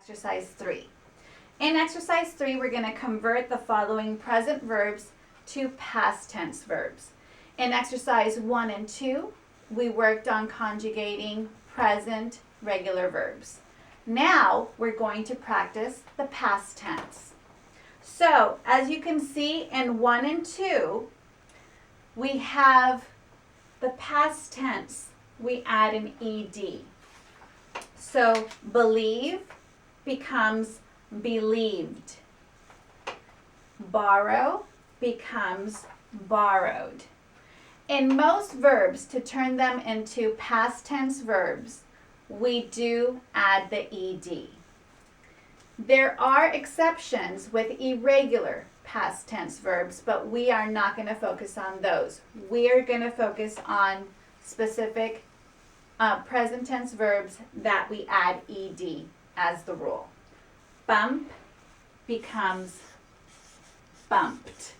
Exercise 3. In exercise 3, we're going to convert the following present verbs to past tense verbs. In exercise 1 and 2, we worked on conjugating present regular verbs. Now we're going to practice the past tense. So, as you can see in 1 and 2, we have the past tense. We add an ed. So, believe becomes believed. Borrow becomes borrowed. In most verbs, to turn them into past tense verbs, we do add the ed. There are exceptions with irregular past tense verbs, but we are not going to focus on those. We are going to focus on specific present tense verbs that we add ed as the rule. Bump becomes bumped.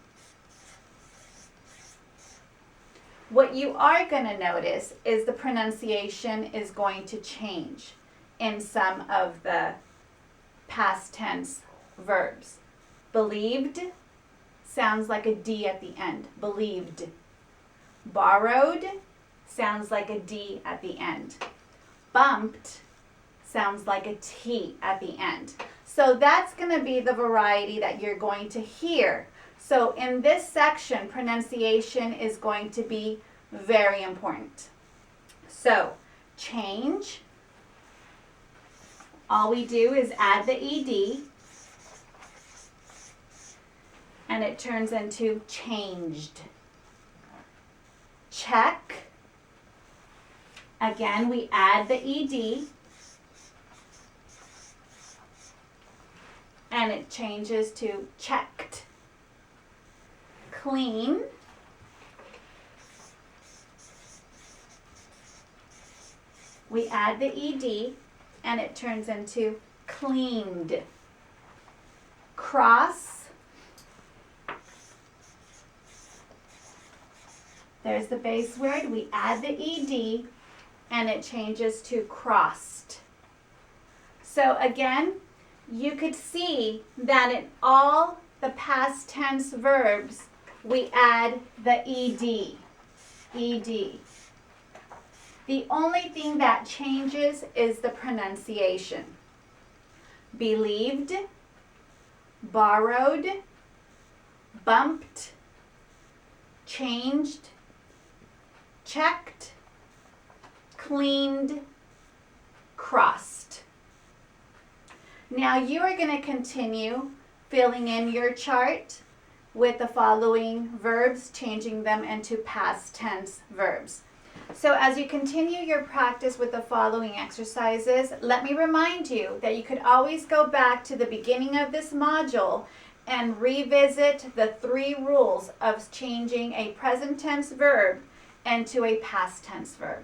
What you are going to notice is the pronunciation is going to change in some of the past tense verbs. Believed sounds like a D at the end. Believed. Borrowed sounds like a D at the end. Bumped sounds like a T at the end. So that's going to be the variety that you're going to hear. So in this section, pronunciation is going to be very important. So change, all we do is add the ed, and it turns into changed. Check, again we add the ed, and it changes to checked. Clean, we add the ed, and it turns into cleaned. Cross, there's the base word, we add the ed, and it changes to crossed. So again, you could see that in all the past tense verbs, we add the ed. The only thing that changes is the pronunciation. Believed, borrowed, bumped, changed, checked, cleaned, crossed. Now you are going to continue filling in your chart with the following verbs, changing them into past tense verbs. So as you continue your practice with the following exercises, let me remind you that you could always go back to the beginning of this module and revisit the 3 rules of changing a present tense verb into a past tense verb.